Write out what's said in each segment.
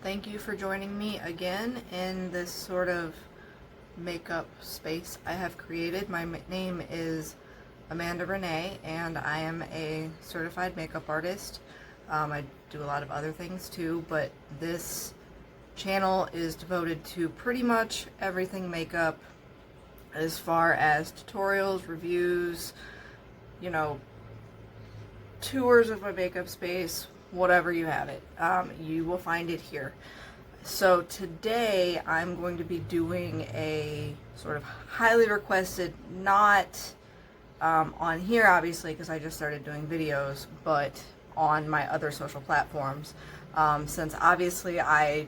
Thank you for joining me again in this sort of makeup space I have created. My name is Amanda Renee and I am a certified makeup artist. I do a lot of other things too, but this channel is devoted to pretty much everything makeup, as far as tutorials, reviews, you know, tours of my makeup space, whatever you have it. You will find it here. So today I'm going to be doing a sort of highly requested, not on here obviously because I just started doing videos, but on my other social platforms. Since obviously I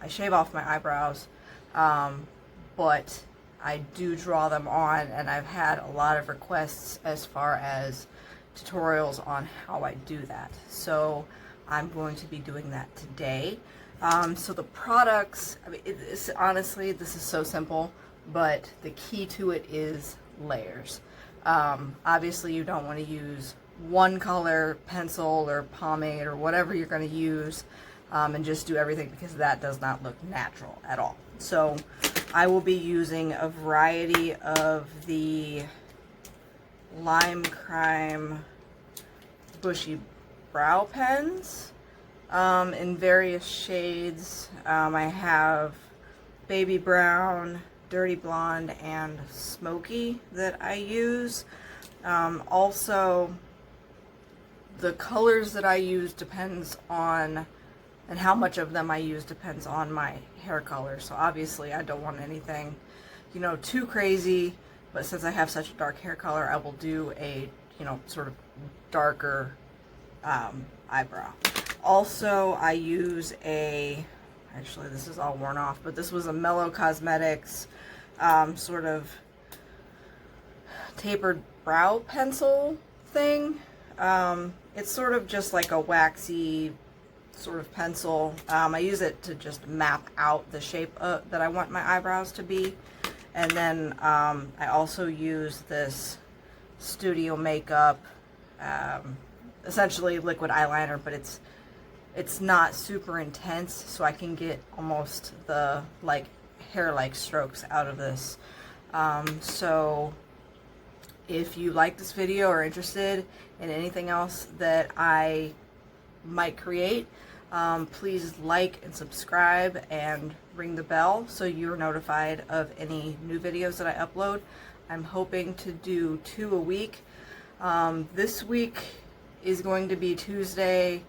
shave off my eyebrows, but I do draw them on, and I've had a lot of requests as far as tutorials on how I do that. So I'm going to be doing that today. So the products, I mean, honestly, this is so simple, but the key to it is layers. Obviously you don't want to use one color pencil or pomade or whatever you're going to use and just do everything, because that does not look natural at all. So I will be using a variety of the LimeCrime Bushy brow pens in various shades. I have baby brown, dirty blonde, and smoky that I use. Also, the colors that I use depends on, and how much of them I use depends on my hair color. So obviously I don't want anything, you know, too crazy, but since I have such a dark hair color, I will do a, you know, sort of darker eyebrow. Also, I use actually this is all worn off, but this was a Mellow Cosmetics sort of tapered brow pencil thing. It's sort of just like a waxy sort of pencil. I use it to just map out the shape that I want my eyebrows to be. And then I also use this Studio Makeup, essentially liquid eyeliner, but it's not super intense, so I can get almost the like hair-like strokes out of this. So if you like this video or are interested in anything else that I might create, please like and subscribe and ring the bell so you're notified of any new videos that I upload. I'm hoping to do 2 a week. This week is going to be Tuesday,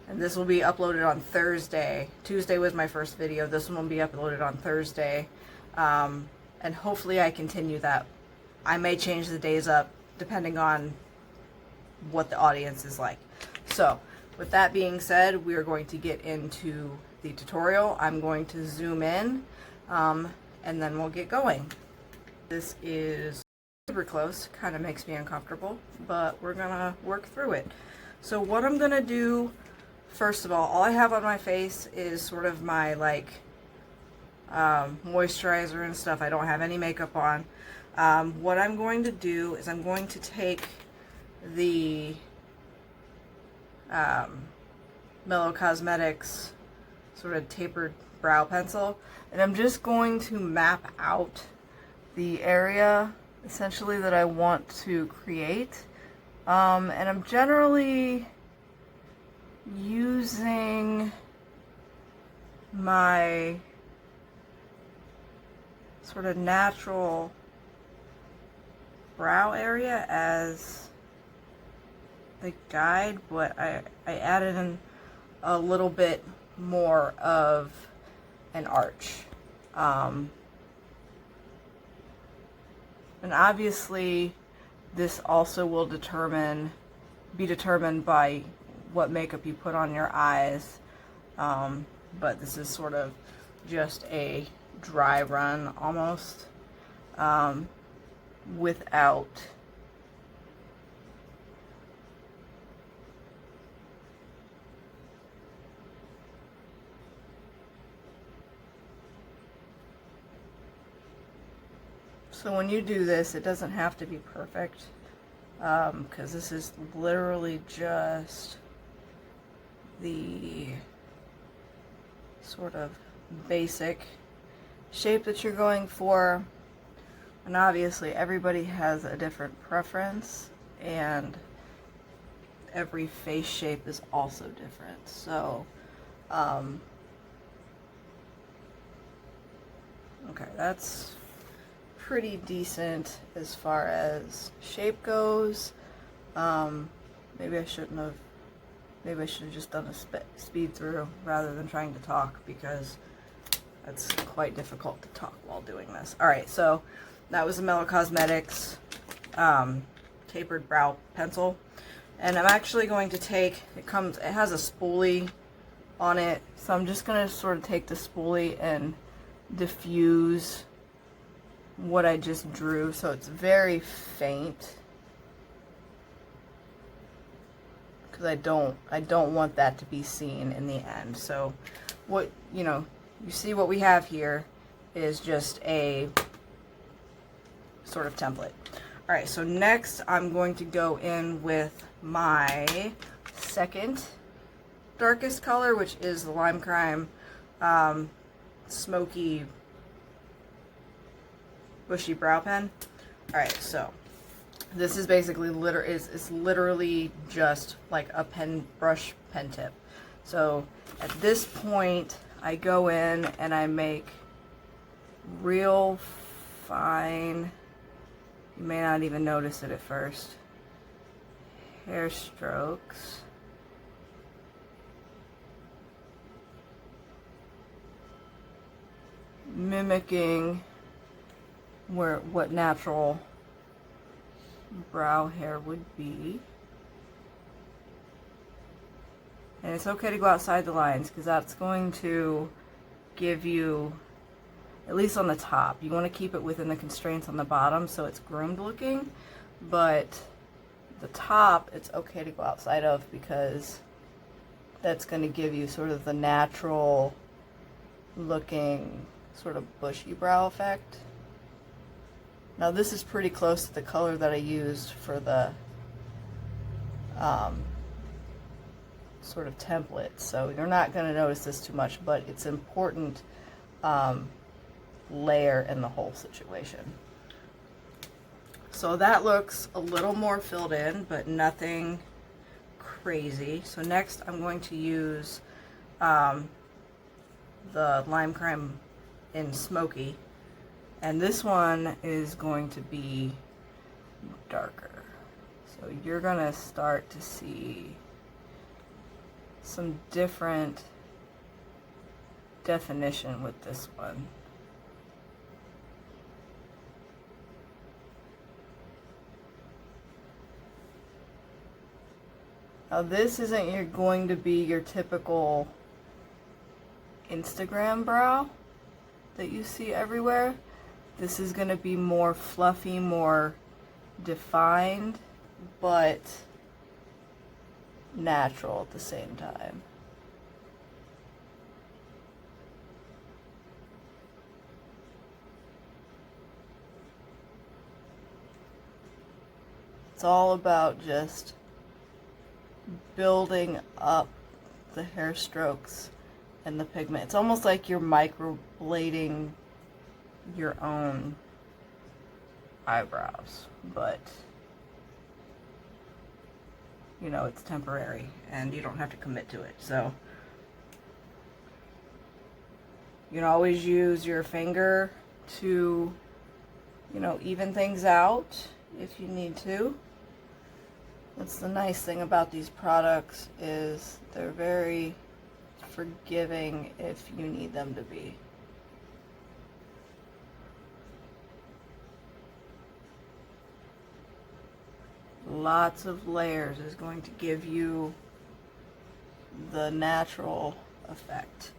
and this will be uploaded on Thursday. Tuesday was my first video. This one will be uploaded on Thursday, and hopefully I continue that. I may change the days up depending on what the audience is like. So with that being said, we are going to get into the tutorial. I'm going to zoom in, and then we'll get going. This is super close, kind of makes me uncomfortable, but we're gonna work through it. So what I'm gonna do, first of all I have on my face is sort of my like moisturizer and stuff. I don't have any makeup on. What I'm going to do is I'm going to take the Mellow Cosmetics sort of tapered brow pencil, and I'm just going to map out the area essentially that I want to create, and I'm generally using my sort of natural brow area as the guide, but I added in a little bit more of an arch. And obviously this also will be determined by what makeup you put on your eyes, but this is sort of just a dry run almost, without So when you do this, it doesn't have to be perfect, because this is literally just the sort of basic shape that you're going for. And obviously everybody has a different preference, and every face shape is also different. So, okay, that's pretty decent as far as shape goes. Maybe I shouldn't have, maybe I should have just done a speed through rather than trying to talk, because that's quite difficult to talk while doing this. Alright, so that was the Mellow Cosmetics tapered brow pencil. And I'm actually going to take, it has a spoolie on it, so I'm just going to sort of take the spoolie and diffuse what I just drew, so it's very faint, because I don't want that to be seen in the end. So what, you know, you see what we have here is just a sort of template. Alright, so next I'm going to go in with my second darkest color, which is the LimeCrime Smoky Bushy Brow Pen. Alright, so this is basically it's literally just like a brush pen tip. So at this point I go in and I make real fine, you may not even notice it at first, hair strokes. Mimicking what natural brow hair would be. And it's okay to go outside the lines, because that's going to give you, at least on the top, you want to keep it within the constraints on the bottom so it's groomed looking, but the top it's okay to go outside of, because that's going to give you sort of the natural looking sort of bushy brow effect. Now this is pretty close to the color that I used for the sort of template, so you're not going to notice this too much, but it's important layer in the whole situation. So that looks a little more filled in, but nothing crazy. So next I'm going to use the LimeCrime in Smoky, and this one is going to be darker. So you're gonna start to see some different definition with this one. Now this isn't going to be your typical Instagram brow that you see everywhere. This is going to be more fluffy, more defined, but natural at the same time. It's all about just building up the hair strokes and the pigment. It's almost like you're microblading your own eyebrows, but you know, it's temporary and you don't have to commit to it. So you can always use your finger to, you know, even things out if you need to. That's the nice thing about these products, is they're very forgiving if you need them to be. Lots of layers is going to give you the natural effect.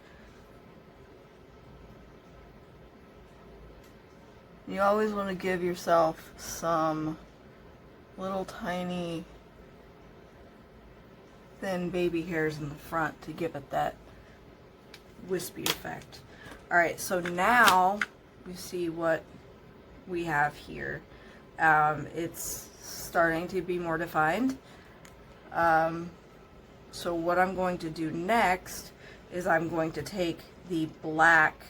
You always want to give yourself some little tiny thin baby hairs in the front to give it that wispy effect. Alright, so now you see what we have here. It's starting to be more defined. So what I'm going to do next is I'm going to take the black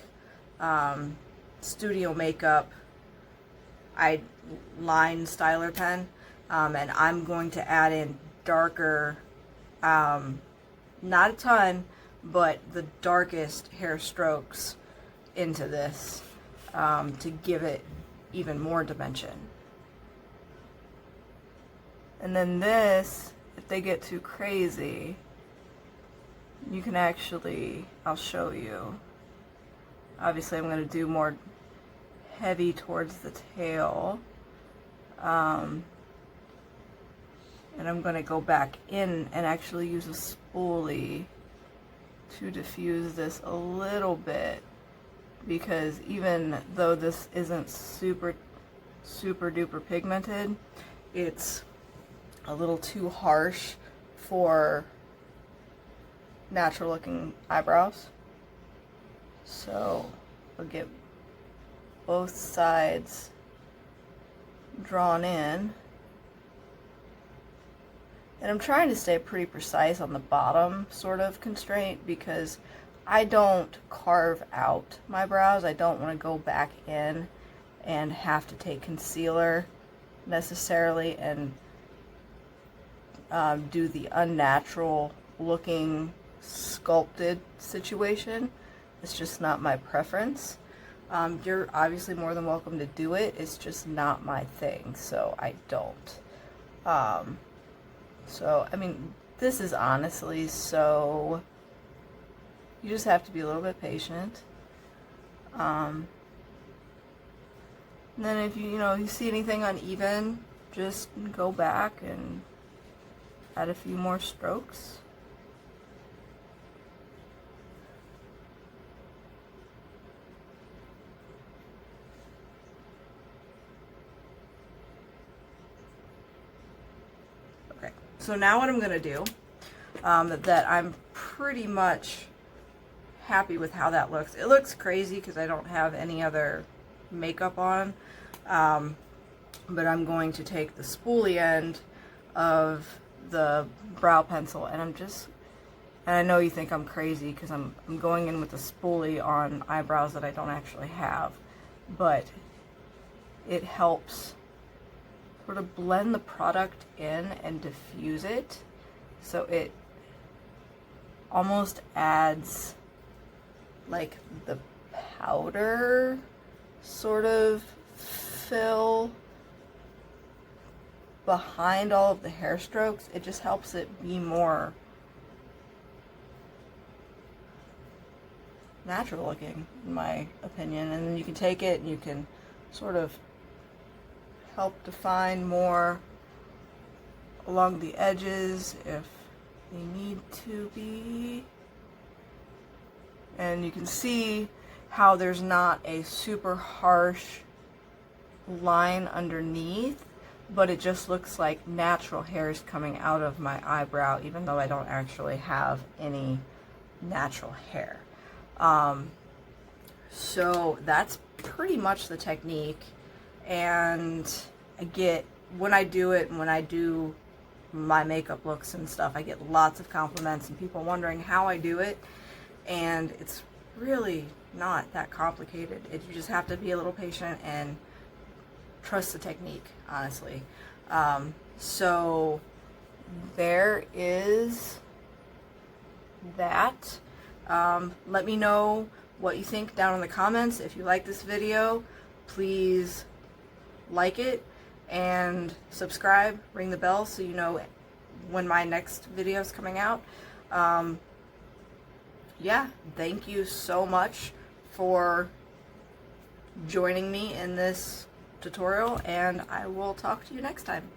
Studio Makeup line styler pen, and I'm going to add in darker, not a ton, but the darkest hair strokes into this to give it even more dimension. And then this, if they get too crazy, you can actually, I'll show you. Obviously I'm going to do more heavy towards the tail. And I'm going to go back in and actually use a spoolie to diffuse this a little bit, because even though this isn't super duper pigmented, it's a little too harsh for natural looking eyebrows. So we'll get both sides drawn in, and I'm trying to stay pretty precise on the bottom sort of constraint, because I don't carve out my brows. I don't want to go back in and have to take concealer necessarily and do the unnatural looking sculpted situation. It's just not my preference. You're obviously more than welcome to do it. It's just not my thing, so I don't. So, I mean, this is honestly so... You just have to be a little bit patient. And then if you see anything uneven, just go back and add a few more strokes. Okay, so now what I'm going to do, that I'm pretty much happy with how that looks. It looks crazy because I don't have any other makeup on, but I'm going to take the spoolie end of the brow pencil, and and I know you think I'm crazy because I'm going in with a spoolie on eyebrows that I don't actually have, but it helps sort of blend the product in and diffuse it, so it almost adds like the powder sort of fill behind all of the hair strokes. It just helps it be more natural looking, in my opinion. And then you can take it and you can sort of help define more along the edges if they need to be. And you can see how there's not a super harsh line underneath, but it just looks like natural hairs coming out of my eyebrow, even though I don't actually have any natural hair. So that's pretty much the technique, and when I do it, and when I do my makeup looks and stuff, I get lots of compliments and people wondering how I do it, and it's really not that complicated. You just have to be a little patient and trust the technique, honestly. So there is that. Let me know what you think down in the comments. If you like this video, please like it and subscribe, ring the bell so you know when my next video is coming out. Yeah, thank you so much for joining me in this tutorial, and I will talk to you next time.